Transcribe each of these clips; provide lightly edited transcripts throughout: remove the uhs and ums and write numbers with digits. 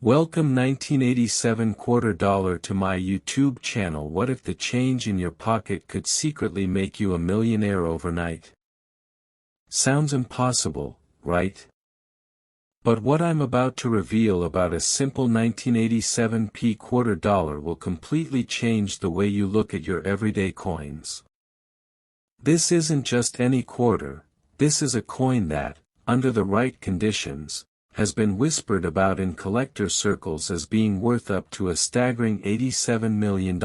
Welcome 1987 quarter dollar to my YouTube channel. What if the change in your pocket could secretly make you a millionaire overnight? Sounds impossible, right? But what I'm about to reveal about a simple 1987 quarter dollar will completely change the way you look at your everyday coins. This isn't just any quarter, this is a coin that, under the right conditions, has been whispered about in collector circles as being worth up to a staggering $87 million.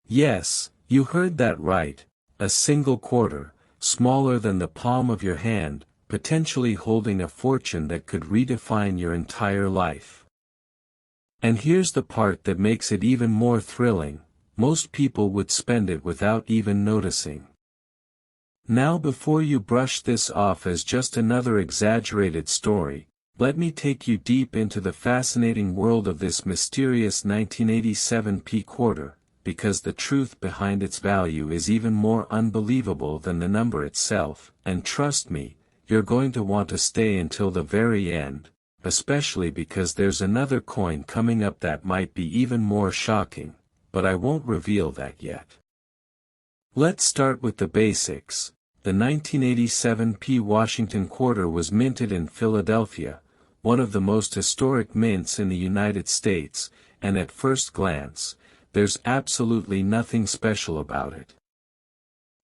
Yes, you heard that right, a single quarter, smaller than the palm of your hand, potentially holding a fortune that could redefine your entire life. And here's the part that makes it even more thrilling: most people would spend it without even noticing. Now, before you brush this off as just another exaggerated story, let me take you deep into the fascinating world of this mysterious 1987 quarter, because the truth behind its value is even more unbelievable than the number itself, and trust me, you're going to want to stay until the very end, especially because there's another coin coming up that might be even more shocking, but I won't reveal that yet. Let's start with the basics. The 1987 Washington quarter was minted in Philadelphia, one of the most historic mints in the United States, and at first glance, there's absolutely nothing special about it.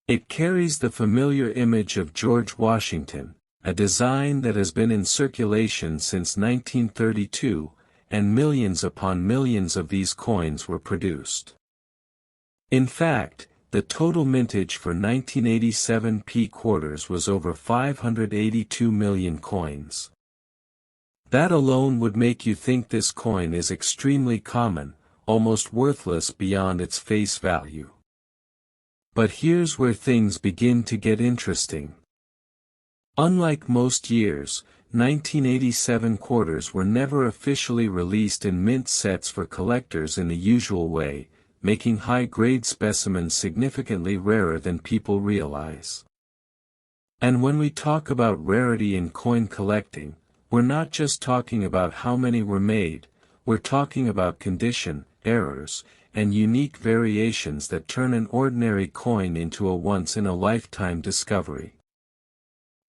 It carries the familiar image of George Washington, a design that has been in circulation since 1932, and millions upon millions of these coins were produced. In fact, the total mintage for 1987 quarters was over 582 million coins. That alone would make you think this coin is extremely common, almost worthless beyond its face value. But here's where things begin to get interesting. Unlike most years, 1987 quarters were never officially released in mint sets for collectors in the usual way, making high-grade specimens significantly rarer than people realize. And when we talk about rarity in coin collecting, we're not just talking about how many were made, we're talking about condition, errors, and unique variations that turn an ordinary coin into a once-in-a-lifetime discovery.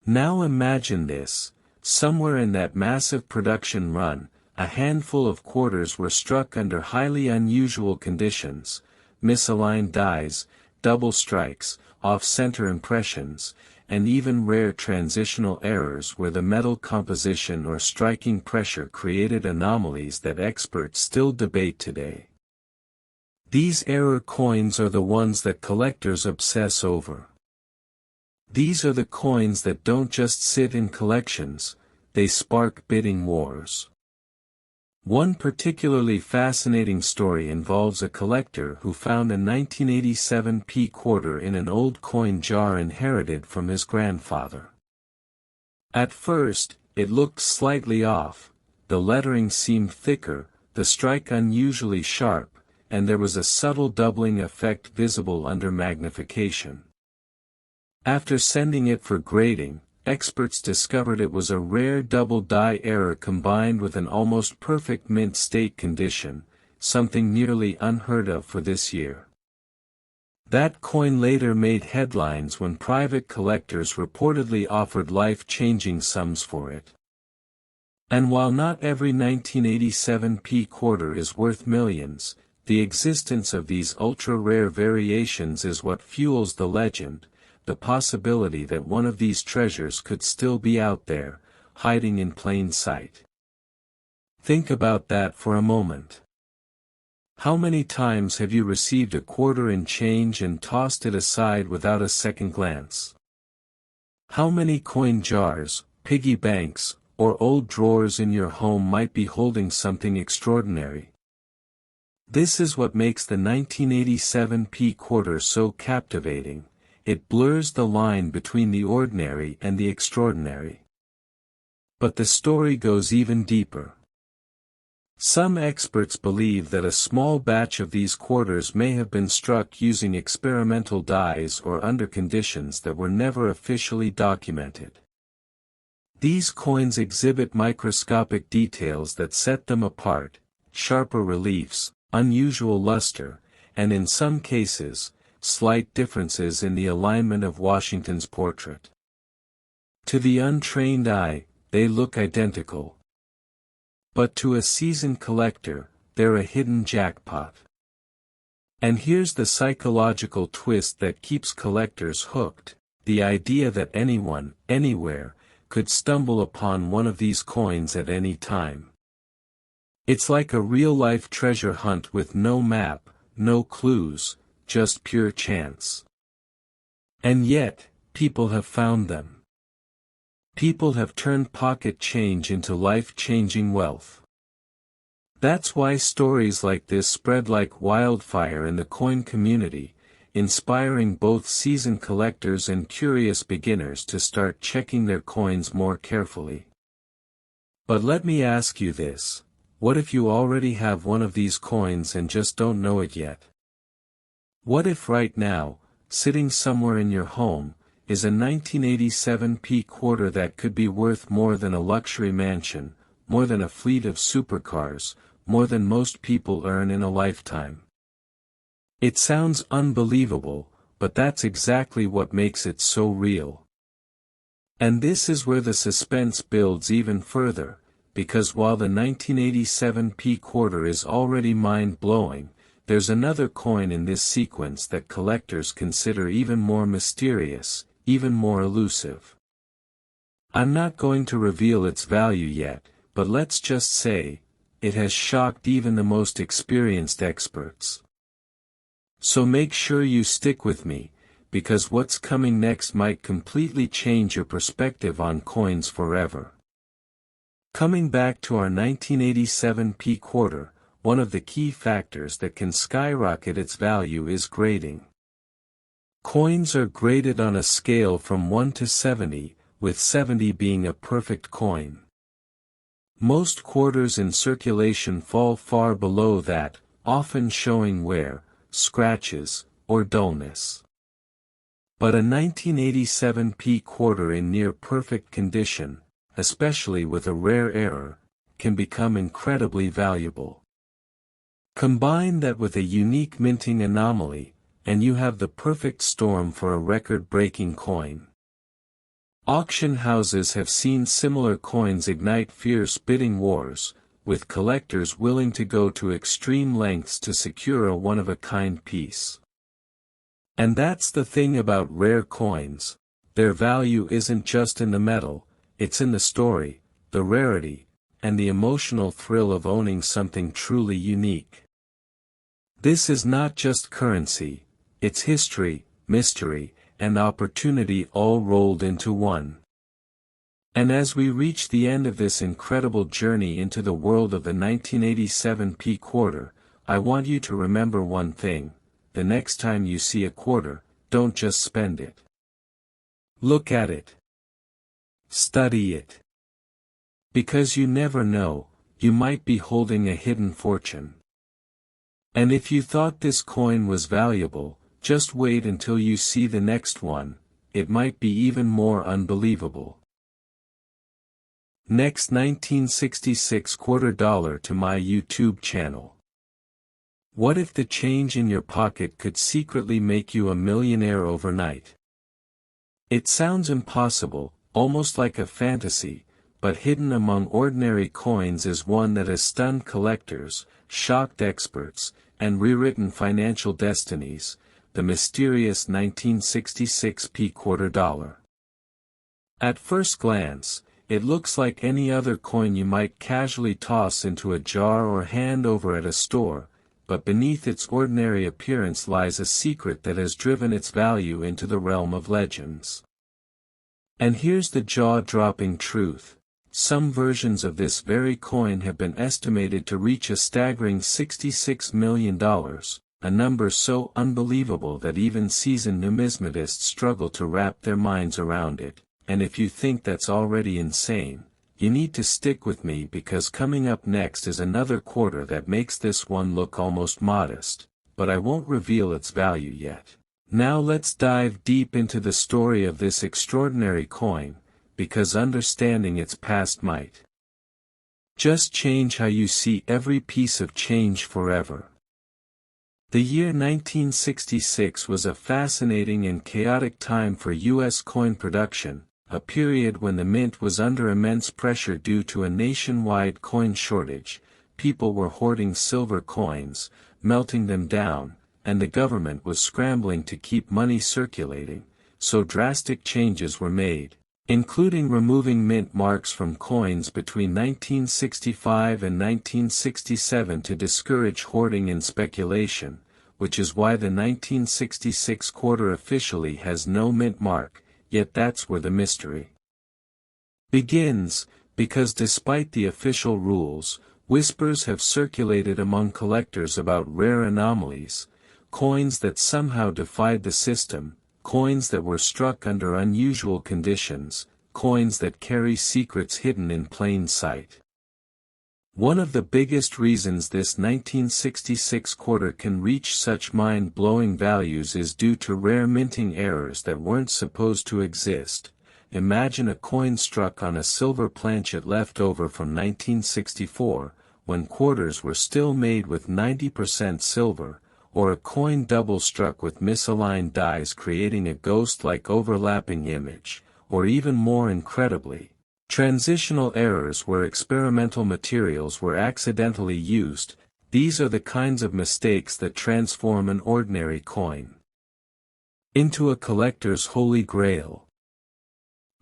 Now imagine this: somewhere in that massive production run, a handful of quarters were struck under highly unusual conditions, misaligned dies, double strikes, off-center impressions, and even rare transitional errors where the metal composition or striking pressure created anomalies that experts still debate today. These error coins are the ones that collectors obsess over. These are the coins that don't just sit in collections, they spark bidding wars. One particularly fascinating story involves a collector who found a 1987 quarter in an old coin jar inherited from his grandfather. At first, it looked slightly off, the lettering seemed thicker, the strike unusually sharp, and there was a subtle doubling effect visible under magnification. After sending it for grading, experts discovered it was a rare double die error combined with an almost perfect mint state condition, something nearly unheard of for this year. That coin later made headlines when private collectors reportedly offered life-changing sums for it. And while not every 1987 quarter is worth millions, the existence of these ultra-rare variations is what fuels the legend, the possibility that one of these treasures could still be out there, hiding in plain sight. Think about that for a moment. How many times have you received a quarter in change and tossed it aside without a second glance? How many coin jars, piggy banks, or old drawers in your home might be holding something extraordinary? This is what makes the 1987 quarter so captivating. It blurs the line between the ordinary and the extraordinary. But the story goes even deeper. Some experts believe that a small batch of these quarters may have been struck using experimental dies or under conditions that were never officially documented. These coins exhibit microscopic details that set them apart, sharper reliefs, unusual luster, and in some cases, slight differences in the alignment of Washington's portrait. To the untrained eye, they look identical. But to a seasoned collector, they're a hidden jackpot. And here's the psychological twist that keeps collectors hooked: the idea that anyone, anywhere, could stumble upon one of these coins at any time. It's like a real-life treasure hunt with no map, no clues, just pure chance. And yet, people have found them. People have turned pocket change into life-changing wealth. That's why stories like this spread like wildfire in the coin community, inspiring both seasoned collectors and curious beginners to start checking their coins more carefully. But let me ask you this: what if you already have one of these coins and just don't know it yet? What if right now, sitting somewhere in your home, is a 1987 P quarter that could be worth more than a luxury mansion, more than a fleet of supercars, more than most people earn in a lifetime? It sounds unbelievable, but that's exactly what makes it so real. And this is where the suspense builds even further, because while the 1987 P quarter is already mind-blowing, there's another coin in this sequence that collectors consider even more mysterious, even more elusive. I'm not going to reveal its value yet, but let's just say, it has shocked even the most experienced experts. So make sure you stick with me, because what's coming next might completely change your perspective on coins forever. Coming back to our 1987 P quarter, one of the key factors that can skyrocket its value is grading. Coins are graded on a scale from 1 to 70, with 70 being a perfect coin. Most quarters in circulation fall far below that, often showing wear, scratches, or dullness. But a 1987 P quarter in near perfect condition, especially with a rare error, can become incredibly valuable. Combine that with a unique minting anomaly, and you have the perfect storm for a record-breaking coin. Auction houses have seen similar coins ignite fierce bidding wars, with collectors willing to go to extreme lengths to secure a one-of-a-kind piece. And that's the thing about rare coins: their value isn't just in the metal, it's in the story, the rarity, and the emotional thrill of owning something truly unique. This is not just currency, it's history, mystery, and opportunity all rolled into one. And as we reach the end of this incredible journey into the world of the 1987 P quarter, I want you to remember one thing: the next time you see a quarter, don't just spend it. Look at it. Study it. Because you never know, you might be holding a hidden fortune. And if you thought this coin was valuable, just wait until you see the next one, it might be even more unbelievable. Next 1966 quarter dollar to my YouTube channel. What if the change in your pocket could secretly make you a millionaire overnight? It sounds impossible, almost like a fantasy, but hidden among ordinary coins is one that has stunned collectors, shocked experts, and rewritten financial destinies: the mysterious 1966 P quarter dollar. At first glance, it looks like any other coin you might casually toss into a jar or hand over at a store, but beneath its ordinary appearance lies a secret that has driven its value into the realm of legends. And here's the jaw-dropping truth: some versions of this very coin have been estimated to reach a staggering $66 million, a number so unbelievable that even seasoned numismatists struggle to wrap their minds around it. And if you think that's already insane, you need to stick with me, because coming up next is another quarter that makes this one look almost modest, but I won't reveal its value yet. Now let's dive deep into the story of this extraordinary coin, because understanding its past might just change how you see every piece of change forever. The year 1966 was a fascinating and chaotic time for U.S. coin production, a period when the mint was under immense pressure due to a nationwide coin shortage. People were hoarding silver coins, melting them down, and the government was scrambling to keep money circulating, so drastic changes were made, including removing mint marks from coins between 1965 and 1967 to discourage hoarding and speculation, which is why the 1966 quarter officially has no mint mark, yet that's where the mystery begins, because despite the official rules, whispers have circulated among collectors about rare anomalies, coins that somehow defied the system, coins that were struck under unusual conditions, coins that carry secrets hidden in plain sight. One of the biggest reasons this 1966 quarter can reach such mind-blowing values is due to rare minting errors that weren't supposed to exist. Imagine a coin struck on a silver planchet left over from 1964, when quarters were still made with 90% silver, or a coin double struck with misaligned dies creating a ghost-like overlapping image, or even more incredibly, transitional errors where experimental materials were accidentally used. These are the kinds of mistakes that transform an ordinary coin into a collector's holy grail.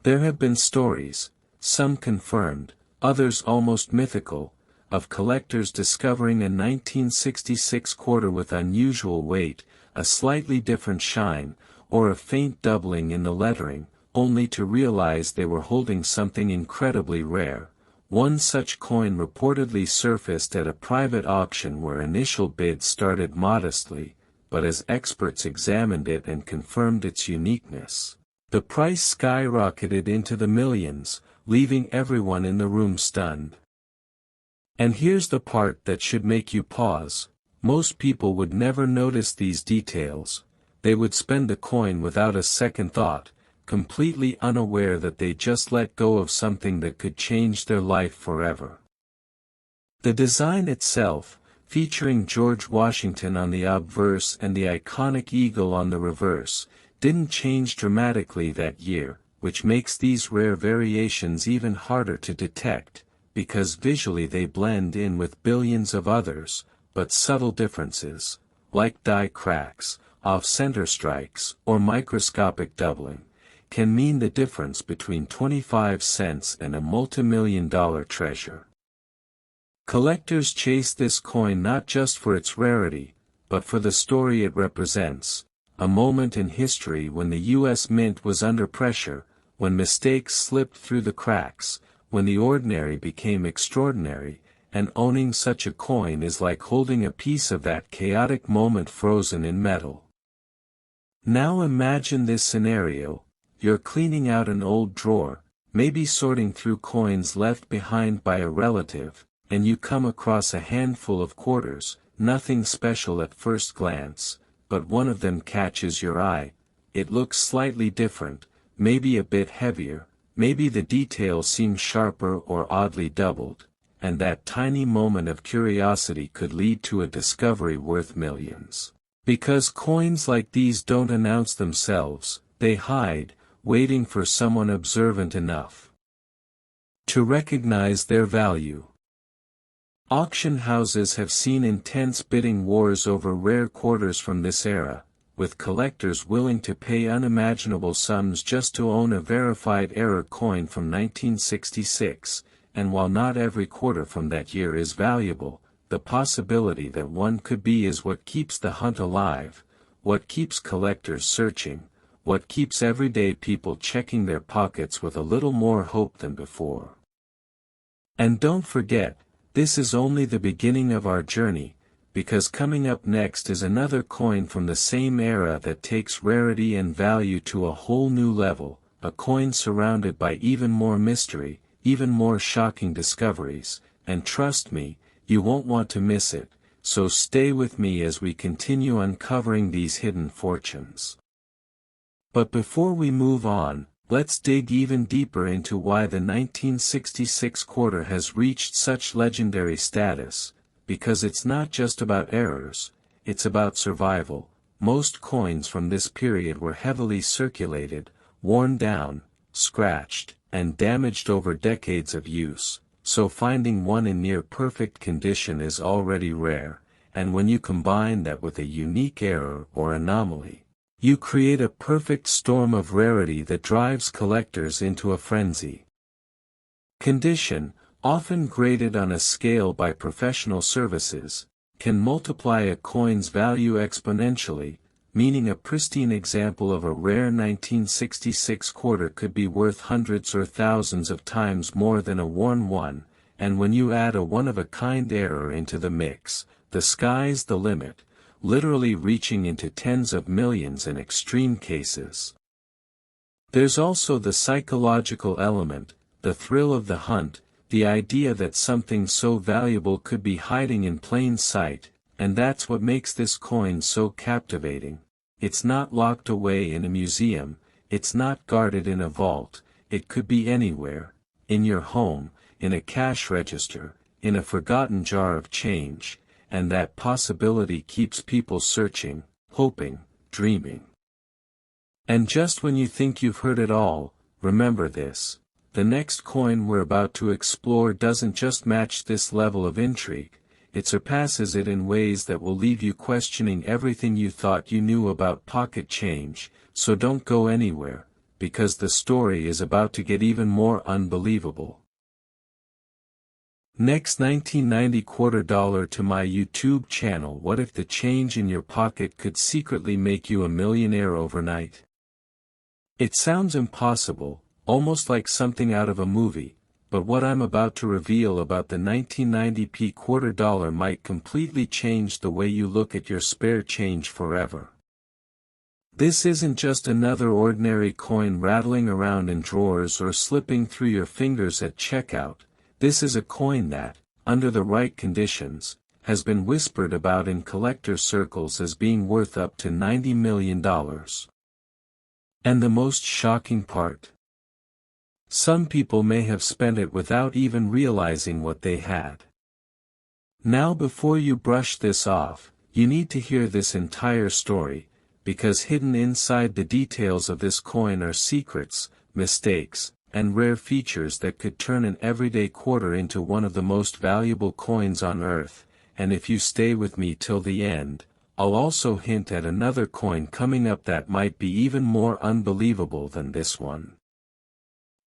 There have been stories, some confirmed, others almost mythical, of collectors discovering a 1966 quarter with unusual weight, a slightly different shine, or a faint doubling in the lettering, only to realize they were holding something incredibly rare. One such coin reportedly surfaced at a private auction where initial bids started modestly, but as experts examined it and confirmed its uniqueness, the price skyrocketed into the millions, leaving everyone in the room stunned. And here's the part that should make you pause: most people would never notice these details. They would spend the coin without a second thought, completely unaware that they just let go of something that could change their life forever. The design itself, featuring George Washington on the obverse and the iconic eagle on the reverse, didn't change dramatically that year, which makes these rare variations even harder to detect, because visually they blend in with billions of others, but subtle differences, like die cracks, off-center strikes, or microscopic doubling, can mean the difference between 25 cents and a multimillion-dollar treasure. Collectors chase this coin not just for its rarity, but for the story it represents, a moment in history when the U.S. Mint was under pressure, when mistakes slipped through the cracks, when the ordinary became extraordinary, and owning such a coin is like holding a piece of that chaotic moment frozen in metal. Now imagine this scenario: you're cleaning out an old drawer, maybe sorting through coins left behind by a relative, and you come across a handful of quarters, nothing special at first glance, but one of them catches your eye. It looks slightly different, maybe a bit heavier, maybe the details seem sharper or oddly doubled, and that tiny moment of curiosity could lead to a discovery worth millions. Because coins like these don't announce themselves, they hide, waiting for someone observant enough to recognize their value. Auction houses have seen intense bidding wars over rare quarters from this era, with collectors willing to pay unimaginable sums just to own a verified error coin from 1966, and while not every quarter from that year is valuable, the possibility that one could be is what keeps the hunt alive, what keeps collectors searching, what keeps everyday people checking their pockets with a little more hope than before. And don't forget, this is only the beginning of our journey, because coming up next is another coin from the same era that takes rarity and value to a whole new level, a coin surrounded by even more mystery, even more shocking discoveries, and trust me, you won't want to miss it, so stay with me as we continue uncovering these hidden fortunes. But before we move on, Let's dig even deeper into why the 1966 quarter has reached such legendary status, because it's not just about errors, it's about survival. Most coins from this period were heavily circulated, worn down, scratched, and damaged over decades of use, so finding one in near perfect condition is already rare, and when you combine that with a unique error or anomaly, you create a perfect storm of rarity that drives collectors into a frenzy. Condition, often graded on a scale by professional services, can multiply a coin's value exponentially, meaning a pristine example of a rare 1966 quarter could be worth hundreds or thousands of times more than a worn one, and when you add a one-of-a-kind error into the mix, the sky's the limit, literally reaching into tens of millions in extreme cases. There's also the psychological element, the thrill of the hunt, the idea that something so valuable could be hiding in plain sight, and that's what makes this coin so captivating. It's not locked away in a museum, it's not guarded in a vault, it could be anywhere, in your home, in a cash register, in a forgotten jar of change, and that possibility keeps people searching, hoping, dreaming. And just when you think you've heard it all, remember this: the next coin we're about to explore doesn't just match this level of intrigue, it surpasses it in ways that will leave you questioning everything you thought you knew about pocket change, so don't go anywhere, because the story is about to get even more unbelievable. Next, 1990 $quarter to my YouTube channel. What if the change in your pocket could secretly make you a millionaire overnight? It sounds impossible, almost like something out of a movie, but what I'm about to reveal about the 1990 $quarter might completely change the way you look at your spare change forever. This isn't just another ordinary coin rattling around in drawers or slipping through your fingers at checkout. This is a coin that, under the right conditions, has been whispered about in collector circles as being worth up to $90 million. And the most shocking part? Some people may have spent it without even realizing what they had. Now, before you brush this off, you need to hear this entire story, because hidden inside the details of this coin are secrets, mistakes, and rare features that could turn an everyday quarter into one of the most valuable coins on earth. And if you stay with me till the end, I'll also hint at another coin coming up that might be even more unbelievable than this one.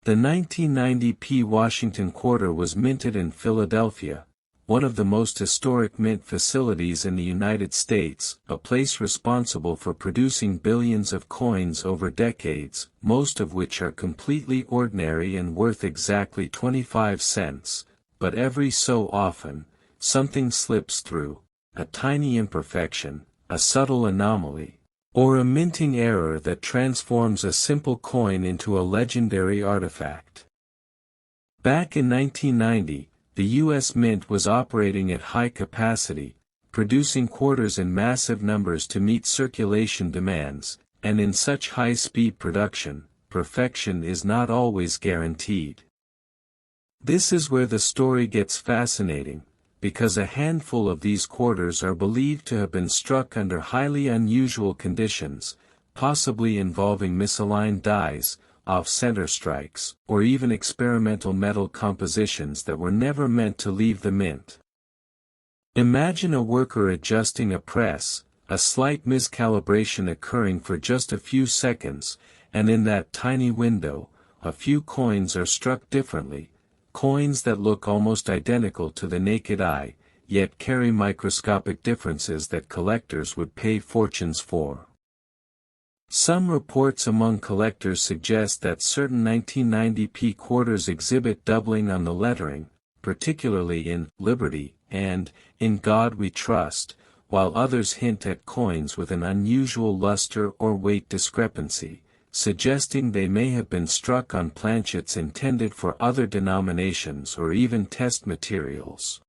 The 1990 Washington quarter was minted in Philadelphia, one of the most historic mint facilities in the United States, a place responsible for producing billions of coins over decades, most of which are completely ordinary and worth exactly 25 cents, but every so often, something slips through, a tiny imperfection, a subtle anomaly, or a minting error that transforms a simple coin into a legendary artifact. Back in 1990, the U.S. Mint was operating at high capacity, producing quarters in massive numbers to meet circulation demands, and in such high-speed production, perfection is not always guaranteed. This is where the story gets fascinating, because a handful of these quarters are believed to have been struck under highly unusual conditions, possibly involving misaligned dies, off-center strikes, or even experimental metal compositions that were never meant to leave the mint. Imagine a worker adjusting a press, a slight miscalibration occurring for just a few seconds, and in that tiny window, a few coins are struck differently, coins that look almost identical to the naked eye, yet carry microscopic differences that collectors would pay fortunes for. Some reports among collectors suggest that certain 1990 quarters exhibit doubling on the lettering, particularly in Liberty and In God We Trust, while others hint at coins with an unusual luster or weight discrepancy, suggesting they may have been struck on planchets intended for other denominations or even test materials.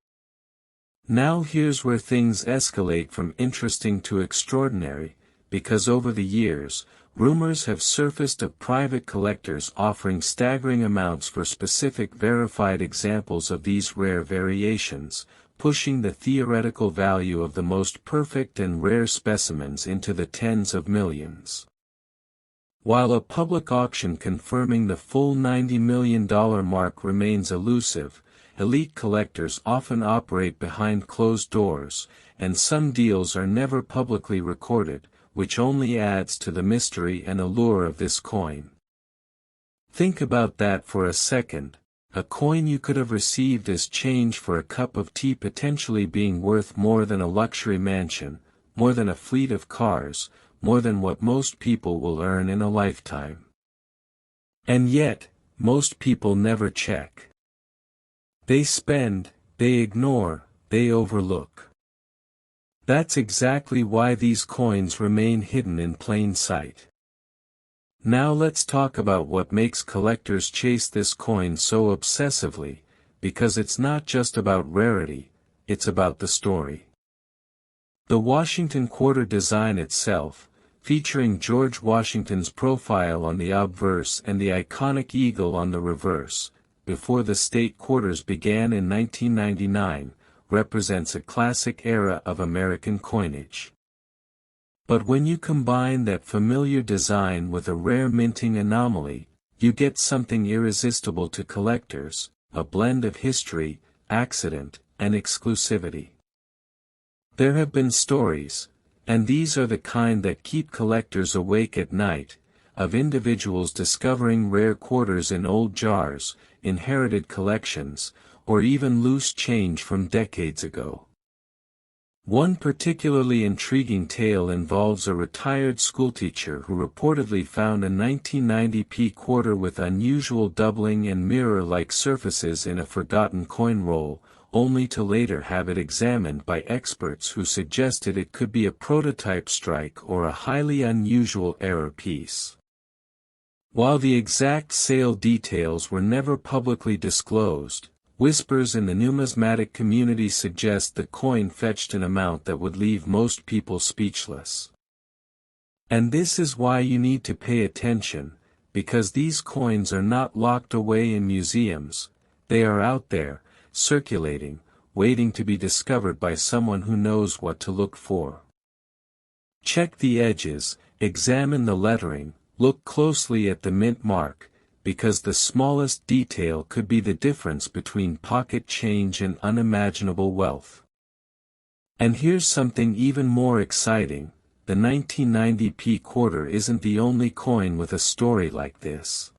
Now here's where things escalate from interesting to extraordinary, because over the years, rumors have surfaced of private collectors offering staggering amounts for specific verified examples of these rare variations, pushing the theoretical value of the most perfect and rare specimens into the tens of millions. While a public auction confirming the full $90 million mark remains elusive, elite collectors often operate behind closed doors, and some deals are never publicly recorded, which only adds to the mystery and allure of this coin. Think about that for a second, a coin you could have received as change for a cup of tea potentially being worth more than a luxury mansion, more than a fleet of cars, more than what most people will earn in a lifetime. And yet, most people never check. They spend, they ignore, they overlook. That's exactly why these coins remain hidden in plain sight. Now let's talk about what makes collectors chase this coin so obsessively, because it's not just about rarity, it's about the story. The Washington quarter design itself, featuring George Washington's profile on the obverse and the iconic eagle on the reverse, before the state quarters began in 1999, represents a classic era of American coinage. But when you combine that familiar design with a rare minting anomaly, you get something irresistible to collectors, a blend of history, accident, and exclusivity. There have been stories, and these are the kind that keep collectors awake at night, of individuals discovering rare quarters in old jars, inherited collections, or even loose change from decades ago. One particularly intriguing tale involves a retired schoolteacher who reportedly found a 1990 quarter with unusual doubling and mirror-like surfaces in a forgotten coin roll, only to later have it examined by experts who suggested it could be a prototype strike or a highly unusual error piece. While the exact sale details were never publicly disclosed, whispers in the numismatic community suggest the coin fetched an amount that would leave most people speechless. And this is why you need to pay attention, because these coins are not locked away in museums, they are out there, circulating, waiting to be discovered by someone who knows what to look for. Check the edges, examine the lettering, look closely at the mint mark, because the smallest detail could be the difference between pocket change and unimaginable wealth. And here's something even more exciting, the 1990 quarter isn't the only coin with a story like this.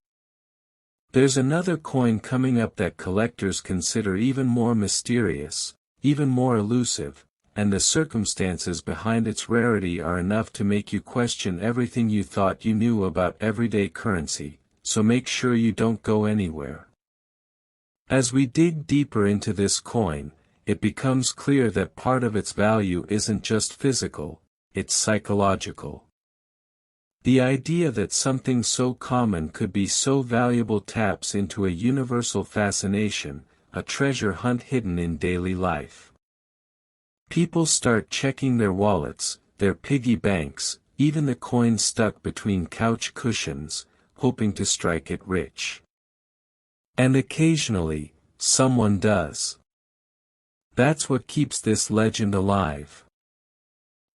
There's another coin coming up that collectors consider even more mysterious, even more elusive, and the circumstances behind its rarity are enough to make you question everything you thought you knew about everyday currency, so make sure you don't go anywhere. As we dig deeper into this coin, it becomes clear that part of its value isn't just physical, it's psychological. The idea that something so common could be so valuable taps into a universal fascination, a treasure hunt hidden in daily life. People start checking their wallets, their piggy banks, even the coins stuck between couch cushions, hoping to strike it rich. And occasionally, someone does. That's what keeps this legend alive.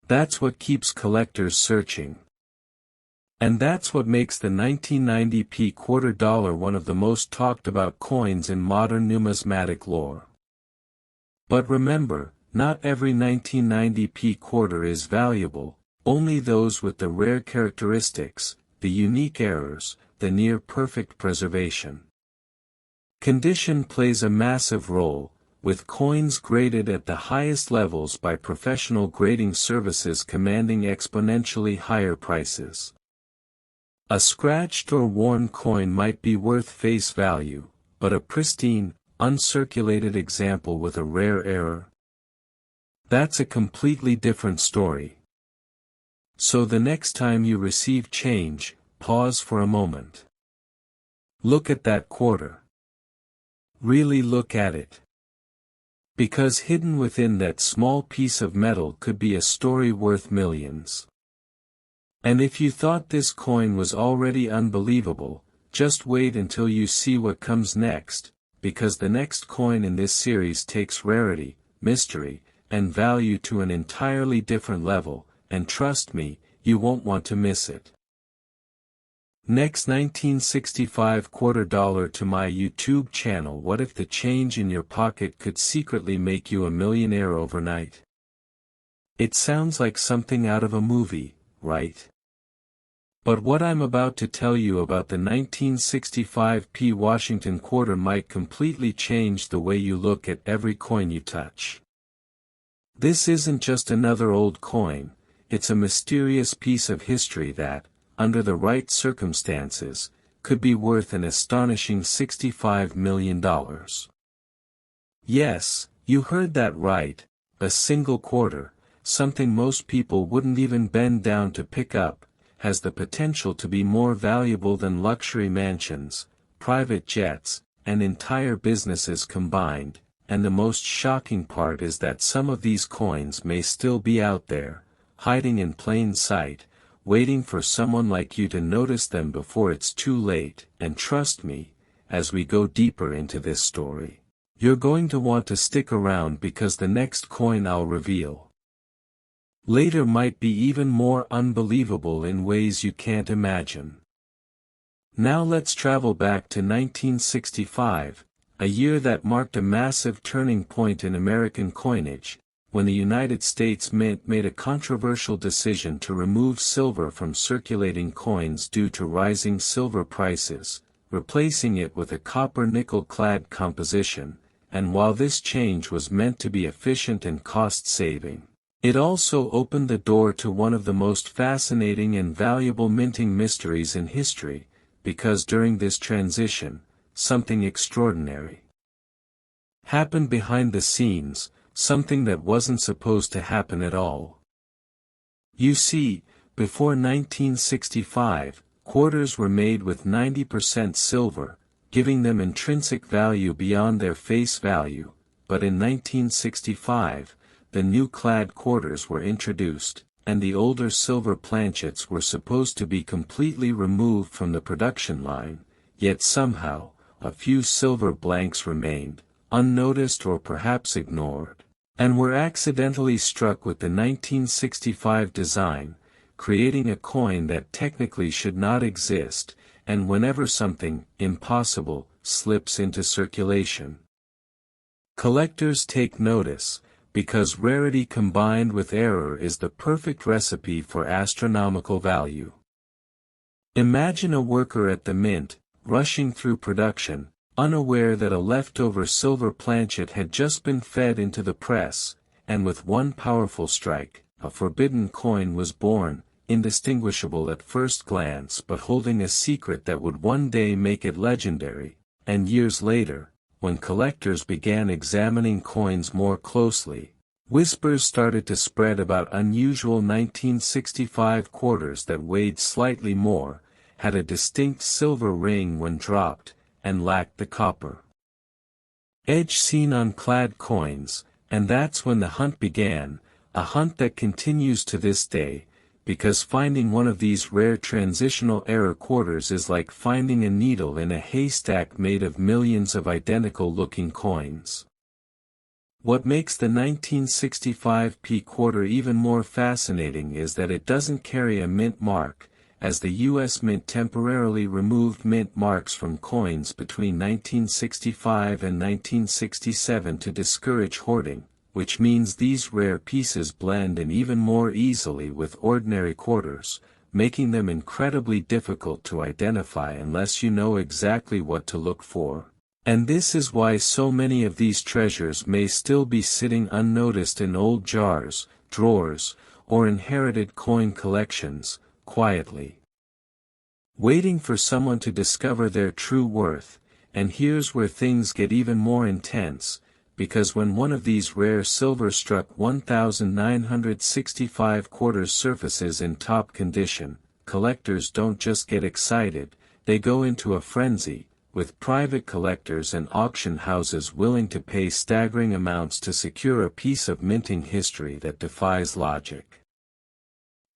That's what keeps collectors searching. And that's what makes the 1990 quarter dollar one of the most talked about coins in modern numismatic lore. But remember, not every 1990 quarter is valuable, only those with the rare characteristics, the unique errors, the near-perfect preservation. Condition plays a massive role, with coins graded at the highest levels by professional grading services commanding exponentially higher prices. A scratched or worn coin might be worth face value, but a pristine, uncirculated example with a rare error? That's a completely different story. So the next time you receive change, pause for a moment. Look at that quarter. Really look at it. Because hidden within that small piece of metal could be a story worth millions. And if you thought this coin was already unbelievable, just wait until you see what comes next, because the next coin in this series takes rarity, mystery, and value to an entirely different level, and trust me, you won't want to miss it. Next, 1965 quarter dollar to my YouTube channel. What if the change in your pocket could secretly make you a millionaire overnight? It sounds like something out of a movie, right? But what I'm about to tell you about the 1965 Washington quarter might completely change the way you look at every coin you touch. This isn't just another old coin, it's a mysterious piece of history that, under the right circumstances, could be worth an astonishing $65 million. Yes, you heard that right, a single quarter, something most people wouldn't even bend down to pick up, has the potential to be more valuable than luxury mansions, private jets, and entire businesses combined, and the most shocking part is that some of these coins may still be out there, hiding in plain sight, waiting for someone like you to notice them before it's too late. And trust me, as we go deeper into this story, you're going to want to stick around because the next coin I'll reveal later might be even more unbelievable in ways you can't imagine. Now let's travel back to 1965, a year that marked a massive turning point in American coinage, when the United States Mint made a controversial decision to remove silver from circulating coins due to rising silver prices, replacing it with a copper-nickel-clad composition, and while this change was meant to be efficient and cost-saving, it also opened the door to one of the most fascinating and valuable minting mysteries in history, because during this transition, something extraordinary happened behind the scenes, something that wasn't supposed to happen at all. You see, before 1965, quarters were made with 90% silver, giving them intrinsic value beyond their face value, but in 1965, the new clad quarters were introduced, and the older silver planchets were supposed to be completely removed from the production line, yet somehow, a few silver blanks remained, unnoticed or perhaps ignored, and were accidentally struck with the 1965 design, creating a coin that technically should not exist, and whenever something impossible slips into circulation, collectors take notice, because rarity combined with error is the perfect recipe for astronomical value. Imagine a worker at the mint, rushing through production, unaware that a leftover silver planchet had just been fed into the press, and with one powerful strike, a forbidden coin was born, indistinguishable at first glance but holding a secret that would one day make it legendary. And years later, when collectors began examining coins more closely, whispers started to spread about unusual 1965 quarters that weighed slightly more, had a distinct silver ring when dropped, and lacked the copper edge seen on clad coins, and that's when the hunt began, a hunt that continues to this day, because finding one of these rare transitional error quarters is like finding a needle in a haystack made of millions of identical-looking coins. What makes the 1965 quarter even more fascinating is that it doesn't carry a mint mark, as the U.S. Mint temporarily removed mint marks from coins between 1965 and 1967 to discourage hoarding, which means these rare pieces blend in even more easily with ordinary quarters, making them incredibly difficult to identify unless you know exactly what to look for. And this is why so many of these treasures may still be sitting unnoticed in old jars, drawers, or inherited coin collections, quietly waiting for someone to discover their true worth. And here's where things get even more intense, because when one of these rare silver-struck 1965 quarters surfaces in top condition, collectors don't just get excited, they go into a frenzy, with private collectors and auction houses willing to pay staggering amounts to secure a piece of minting history that defies logic.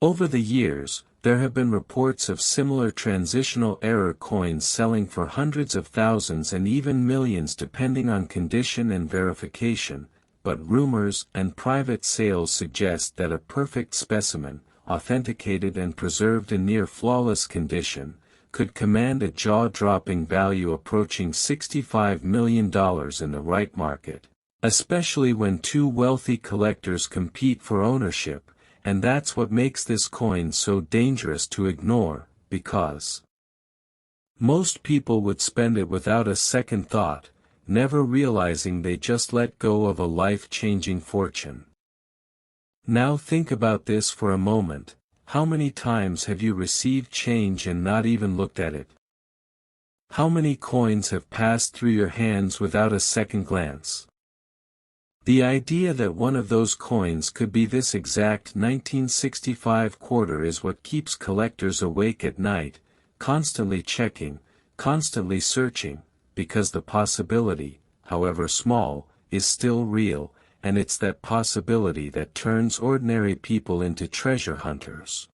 Over the years, There have been reports of similar transitional error coins selling for hundreds of thousands and even millions depending on condition and verification, but rumors and private sales suggest that a perfect specimen, authenticated and preserved in near flawless condition, could command a jaw-dropping value approaching $65 million in the right market, especially when two wealthy collectors compete for ownership. And that's what makes this coin so dangerous to ignore, because most people would spend it without a second thought, never realizing they just let go of a life-changing fortune. Now think about this for a moment. How many times have you received change and not even looked at it? How many coins have passed through your hands without a second glance? The idea that one of those coins could be this exact 1965 quarter is what keeps collectors awake at night, constantly checking, constantly searching, because the possibility, however small, is still real, and it's that possibility that turns ordinary people into treasure hunters.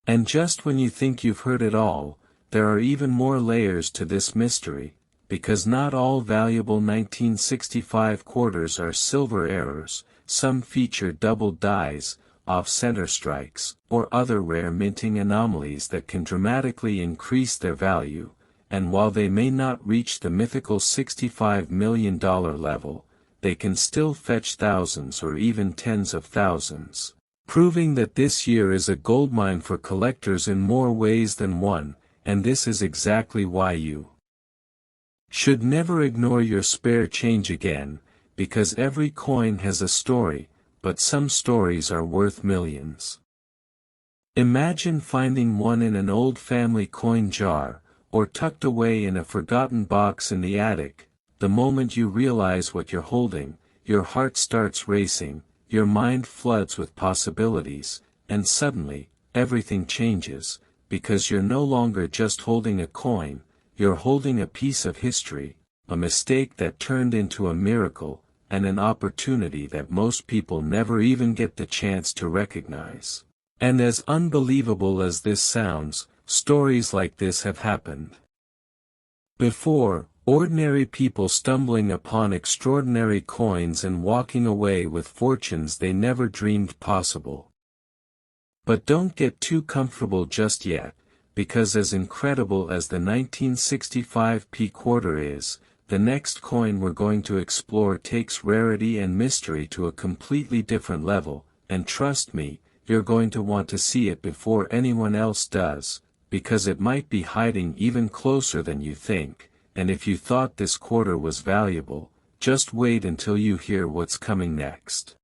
And just when you think you've heard it all, there are even more layers to this mystery. Because not all valuable 1965 quarters are silver errors, some feature doubled dies, off-center strikes, or other rare minting anomalies that can dramatically increase their value, and while they may not reach the mythical $65 million level, they can still fetch thousands or even tens of thousands, proving that this year is a goldmine for collectors in more ways than one, and this is exactly why you should never ignore your spare change again, because every coin has a story, but some stories are worth millions. Imagine finding one in an old family coin jar, or tucked away in a forgotten box in the attic. The moment you realize what you're holding, your heart starts racing, your mind floods with possibilities, and suddenly, everything changes, because you're no longer just holding a coin. You're holding a piece of history, a mistake that turned into a miracle, and an opportunity that most people never even get the chance to recognize. And as unbelievable as this sounds, stories like this have happened before, ordinary people stumbling upon extraordinary coins and walking away with fortunes they never dreamed possible. But don't get too comfortable just yet. Because as incredible as the 1965 P quarter is, the next coin we're going to explore takes rarity and mystery to a completely different level, and trust me, you're going to want to see it before anyone else does, because it might be hiding even closer than you think, and if you thought this quarter was valuable, just wait until you hear what's coming next.